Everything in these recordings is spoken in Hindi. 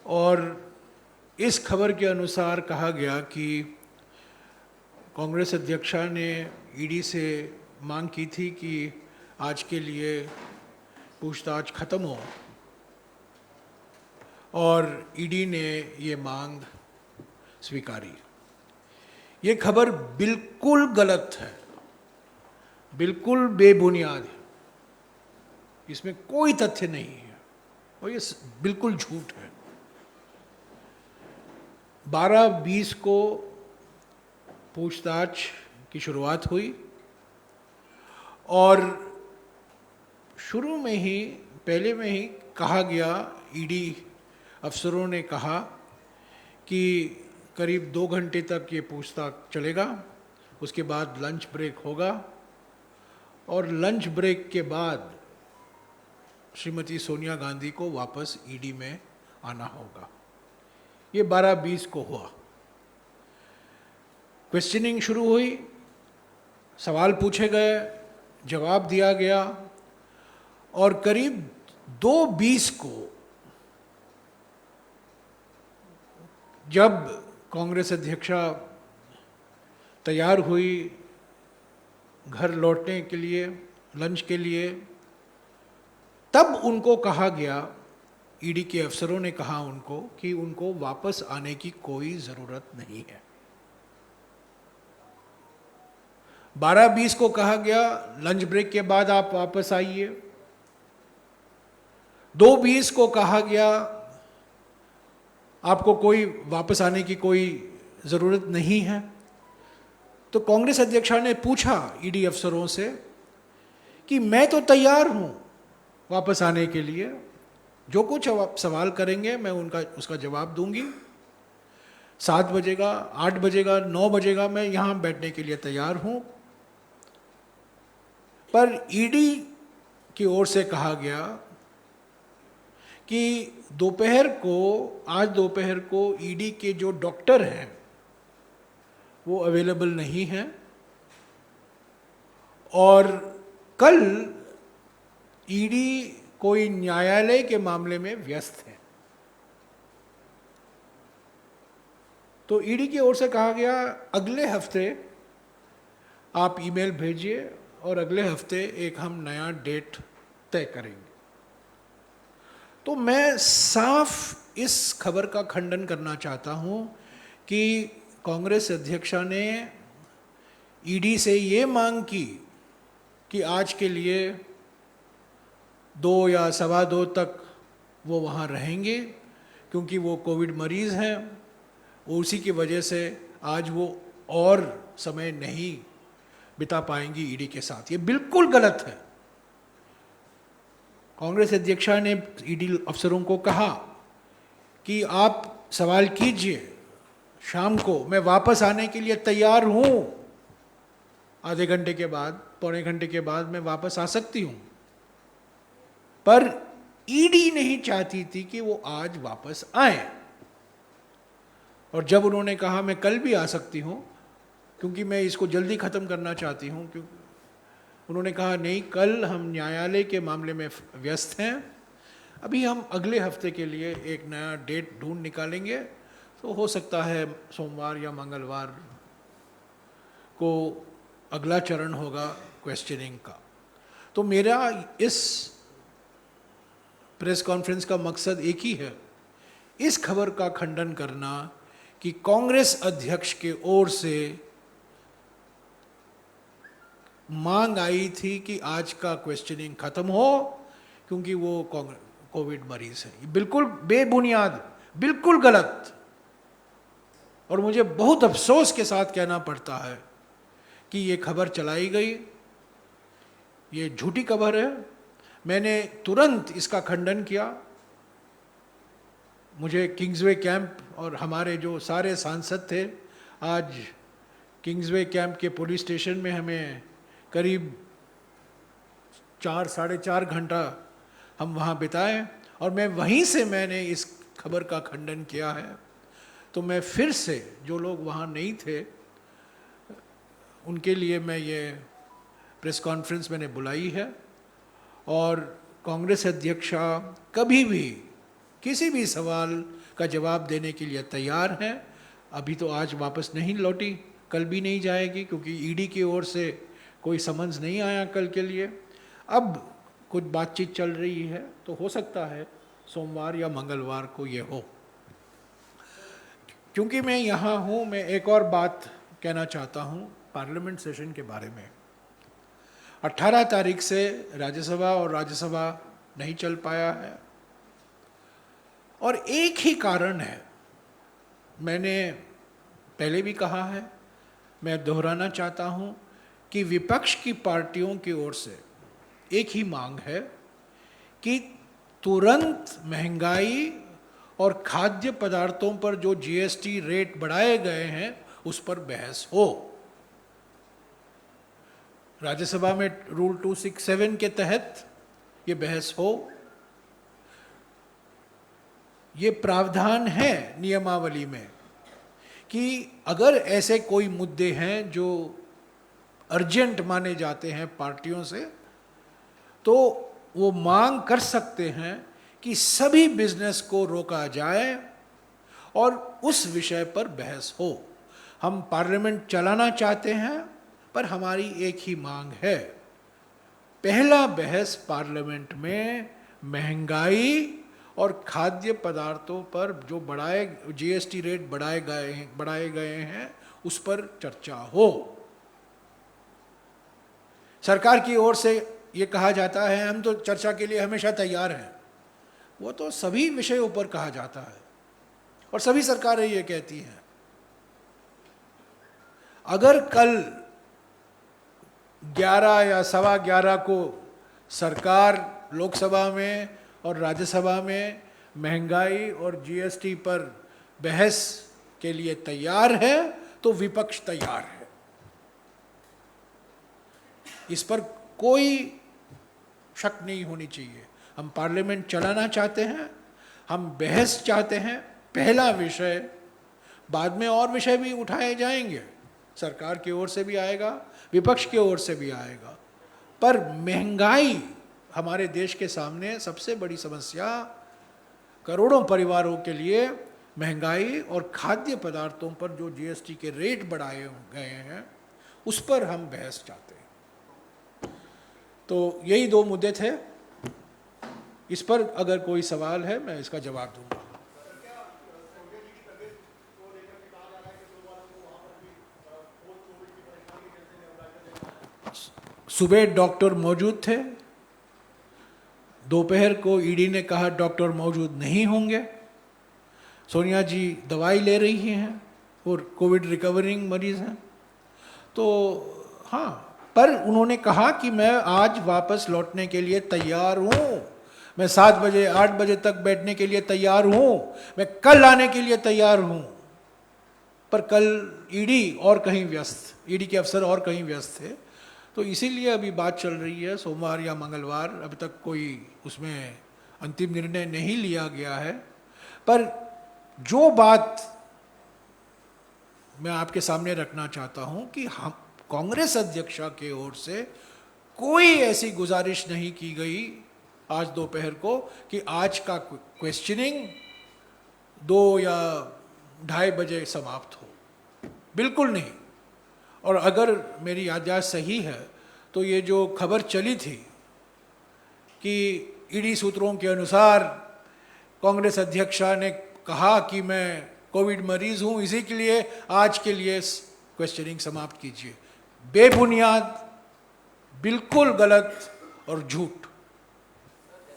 और इस खबर के अनुसार कहा गया कि कांग्रेस अध्यक्षा ने ईडी से मांग की थी कि आज के लिए पूछताछ खत्म हो, और ईडी ने ये मांग स्वीकारी। ये खबर बिल्कुल गलत है, बिल्कुल बेबुनियाद है, इसमें कोई तथ्य नहीं है और ये बिल्कुल झूठ है। 12-20 को पूछताछ की शुरुआत हुई और शुरू में ही पहले में ही कहा गया, ईडी अफसरों ने कहा कि करीब 2 घंटे तक ये पूछताछ चलेगा, उसके बाद लंच ब्रेक होगा और लंच ब्रेक के बाद श्रीमती सोनिया गांधी को वापस ईडी में आना होगा। ये 12-20 को हुआ। क्वेश्चनिंग शुरू हुई, सवाल पूछे गए, जवाब दिया गया और करीब 2:20 को जब कांग्रेस अध्यक्षा तैयार हुई घर लौटने के लिए, लंच के लिए, तब उनको कहा गया, ईडी के अफसरों ने कहा उनको कि उनको वापस आने की कोई ज़रूरत नहीं है। 12:20 को कहा गया लंच ब्रेक के बाद आप वापस आइए। 2:20 को कहा गया आपको कोई वापस आने की कोई ज़रूरत नहीं है। तो कांग्रेस अध्यक्षा ने पूछा ईडी अफसरों से कि मैं तो तैयार हूं वापस आने के लिए, जो कुछ आप सवाल करेंगे मैं उसका जवाब दूंगी। 7 बजेगा, 8 बजेगा, 9 बजेगा, मैं यहां बैठने के लिए तैयार हूं। पर ईडी की ओर से कहा गया कि आज दोपहर को ईडी के जो डॉक्टर हैं वो अवेलेबल नहीं हैं और कल ईडी कोई न्यायालय के मामले में व्यस्त है। तो ईडी की ओर से कहा गया अगले हफ्ते आप ईमेल भेजिए और अगले हफ्ते एक हम नया डेट तय करेंगे। तो मैं साफ इस खबर का खंडन करना चाहता हूं कि कांग्रेस अध्यक्षा ने ईडी से ये मांग की कि आज के लिए 2 या 2.25 तक वो वहाँ रहेंगे, क्योंकि वो कोविड मरीज़ हैं, उसी की वजह से आज वो और समय नहीं बिता पाएंगी ईडी के साथ। ये बिल्कुल गलत है। कांग्रेस अध्यक्षा ने ईडी अफसरों को कहा कि आप सवाल कीजिए, शाम को मैं वापस आने के लिए तैयार हूँ, आधे घंटे के बाद, पौने घंटे के बाद मैं वापस आ सकती हूँ। पर ईडी नहीं चाहती थी कि वो आज वापस आए। और जब उन्होंने कहा मैं कल भी आ सकती हूँ क्योंकि मैं इसको जल्दी ख़त्म करना चाहती हूँ, क्योंकि उन्होंने कहा नहीं, कल हम न्यायालय के मामले में व्यस्त हैं, अभी हम अगले हफ्ते के लिए एक नया डेट ढूंढ निकालेंगे, तो हो सकता है सोमवार या मंगलवार को अगला चरण होगा क्वेश्चनिंग का। तो मेरा इस प्रेस कॉन्फ्रेंस का मकसद एक ही है, इस खबर का खंडन करना कि कांग्रेस अध्यक्ष के ओर से मांग आई थी कि आज का क्वेश्चनिंग खत्म हो क्योंकि वो कोविड मरीज है। ये बिल्कुल बेबुनियाद, बिल्कुल गलत। और मुझे बहुत अफसोस के साथ कहना पड़ता है कि ये खबर चलाई गई, ये झूठी खबर है। मैंने तुरंत इसका खंडन किया। मुझे किंग्सवे कैंप और हमारे जो सारे सांसद थे, आज किंग्सवे कैंप के पुलिस स्टेशन में हमें करीब 4-4.5 घंटा हम वहाँ बिताए और मैं वहीं से मैंने इस खबर का खंडन किया है। तो मैं फिर से, जो लोग वहाँ नहीं थे उनके लिए मैं ये प्रेस कॉन्फ्रेंस मैंने बुलाई है। और कांग्रेस अध्यक्षा कभी भी किसी भी सवाल का जवाब देने के लिए तैयार हैं। अभी तो आज वापस नहीं लौटी, कल भी नहीं जाएगी, क्योंकि ईडी की ओर से कोई समन्स नहीं आया कल के लिए। अब कुछ बातचीत चल रही है, तो हो सकता है सोमवार या मंगलवार को ये हो। क्योंकि मैं यहाँ हूँ, मैं एक और बात कहना चाहता हूँ पार्लियामेंट सेशन के बारे में। 18 तारीख से राज्यसभा और राज्यसभा नहीं चल पाया है, और एक ही कारण है। मैंने पहले भी कहा है, मैं दोहराना चाहता हूँ कि विपक्ष की पार्टियों की ओर से एक ही मांग है कि तुरंत महंगाई और खाद्य पदार्थों पर जो जीएसटी रेट बढ़ाए गए हैं उस पर बहस हो। राज्यसभा में रूल 267 के तहत ये बहस हो। ये प्रावधान है नियमावली में कि अगर ऐसे कोई मुद्दे हैं जो अर्जेंट माने जाते हैं पार्टियों से, तो वो मांग कर सकते हैं कि सभी बिजनेस को रोका जाए और उस विषय पर बहस हो। हम पार्लियामेंट चलाना चाहते हैं, पर हमारी एक ही मांग है। पहला बहस पार्लियामेंट में महंगाई और खाद्य पदार्थों पर जो जीएसटी रेट बढ़ाए गए हैं उस पर चर्चा हो। सरकार की ओर से ये कहा जाता है हम तो चर्चा के लिए हमेशा तैयार हैं। वो तो सभी विषयों पर कहा जाता है और सभी सरकारें ये कहती हैं। अगर कल 11 या सवा 11 को सरकार लोकसभा में और राज्यसभा में महंगाई और जीएसटी पर बहस के लिए तैयार है, तो विपक्ष तैयार है। इस पर कोई शक नहीं होनी चाहिए। हम पार्लियामेंट चलाना चाहते हैं, हम बहस चाहते हैं। पहला विषय, बाद में और विषय भी उठाए जाएंगे, सरकार की ओर से भी आएगा, विपक्ष की ओर से भी आएगा। पर महंगाई हमारे देश के सामने सबसे बड़ी समस्या, करोड़ों परिवारों के लिए महंगाई और खाद्य पदार्थों पर जो जीएसटी के रेट बढ़ाए गए हैं उस पर हम बहस चाहते हैं। तो यही दो मुद्दे थे। इस पर अगर कोई सवाल है मैं इसका जवाब दूंगा। सुबह डॉक्टर मौजूद थे, दोपहर को ईडी ने कहा डॉक्टर मौजूद नहीं होंगे। सोनिया जी दवाई ले रही हैं और कोविड रिकवरिंग मरीज हैं। तो हाँ, पर उन्होंने कहा कि मैं आज वापस लौटने के लिए तैयार हूँ, मैं 7 बजे 8 बजे तक बैठने के लिए तैयार हूँ, मैं कल आने के लिए तैयार हूँ। पर कल ईडी और कहीं व्यस्त, ईडी के अफसर और कहीं व्यस्त थे, तो इसीलिए अभी बात चल रही है सोमवार या मंगलवार। अभी तक कोई उसमें अंतिम निर्णय नहीं लिया गया है। पर जो बात मैं आपके सामने रखना चाहता हूं कि हम कांग्रेस अध्यक्षा के ओर से कोई ऐसी गुजारिश नहीं की गई आज दोपहर को कि आज का क्वेश्चनिंग 2 या 2:30 बजे समाप्त हो, बिल्कुल नहीं। और अगर मेरी याददाश्त सही है तो ये जो खबर चली थी कि ईडी सूत्रों के अनुसार कांग्रेस अध्यक्षा ने कहा कि मैं कोविड मरीज हूं, इसी के लिए आज के लिए क्वेश्चनिंग समाप्त कीजिए, बेबुनियाद, बिल्कुल गलत और झूठ।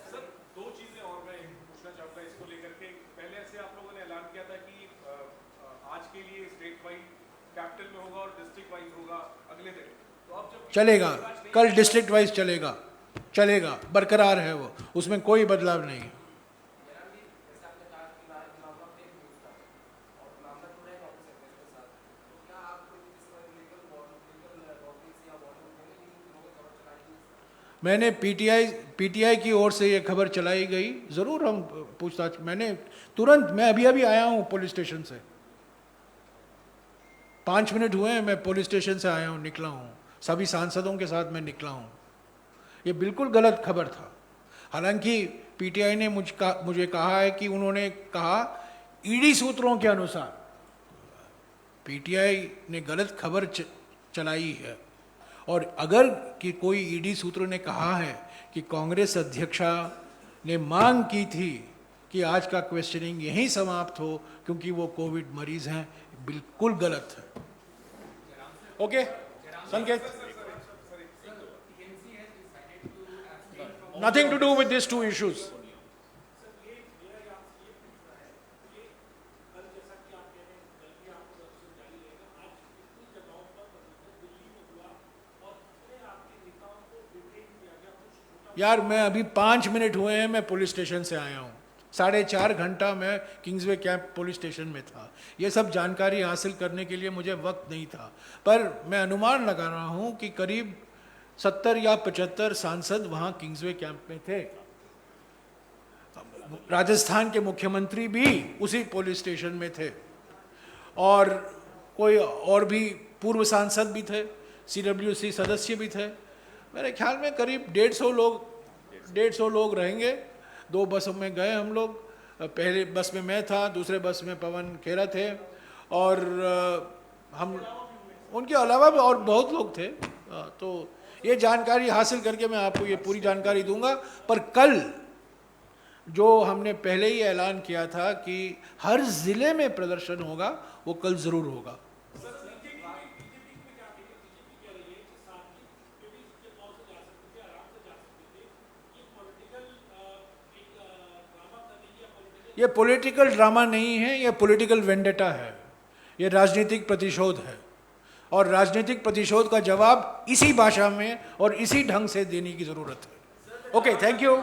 सर, 2 चीजें और मैं पूछना चाहूंगा इसको लेकर के। पहले से आप लोगों ने ऐलान किया था कि आज के लिए स्टेट वाइज कैपिटल में होगा और डिस्ट्रिक्ट वाइज होगा अगले दिन। तो अब जब चलेगा, कल डिस्ट्रिक्ट वाइज चलेगा, बरकरार है वो, उसमें कोई बदलाव नहीं है। मैंने पीटीआई की ओर से ये खबर चलाई गई, ज़रूर हम पूछताछ, मैं अभी आया हूँ पुलिस स्टेशन से, 5 मिनट हुए हैं मैं पुलिस स्टेशन से आया हूँ, निकला हूँ, सभी सांसदों के साथ मैं निकला हूँ। ये बिल्कुल गलत खबर था। हालांकि पीटीआई ने मुझे कहा है कि उन्होंने कहा ईडी सूत्रों के अनुसार, पीटीआई ने गलत खबर चलाई है। और अगर कि कोई ईडी सूत्रों ने कहा है कि कांग्रेस अध्यक्षा ने मांग की थी कि आज का क्वेश्चनिंग यहीं समाप्त हो क्योंकि वो कोविड मरीज हैं, बिल्कुल गलत है। Okay Sanket, nothing to do with this two issues. यार मैं अभी 5 मिनट हुए हैं, मैं पुलिस स्टेशन से आया हूँ, 4.5 घंटा मैं किंग्सवे कैंप पुलिस स्टेशन में था। ये सब जानकारी हासिल करने के लिए मुझे वक्त नहीं था, पर मैं अनुमान लगा रहा हूँ कि करीब 70 या 75 सांसद वहाँ किंग्सवे कैंप में थे। राजस्थान के मुख्यमंत्री भी उसी पुलिस स्टेशन में थे और कोई और भी पूर्व सांसद भी थे, CWC सदस्य भी थे। मेरे ख्याल में करीब 150 लोग रहेंगे। 2 बसों में गए हम लोग, पहले बस में मैं था, दूसरे बस में पवन खेरा थे और हम उनके अलावा भी और बहुत लोग थे। तो ये जानकारी हासिल करके मैं आपको ये पूरी जानकारी दूंगा। पर कल जो हमने पहले ही ऐलान किया था कि हर जिले में प्रदर्शन होगा, वो कल जरूर होगा। ये पॉलिटिकल ड्रामा नहीं है, ये पॉलिटिकल वेंडेटा है, ये राजनीतिक प्रतिशोध है और राजनीतिक प्रतिशोध का जवाब इसी भाषा में और इसी ढंग से देने की जरूरत है। Okay, thank you.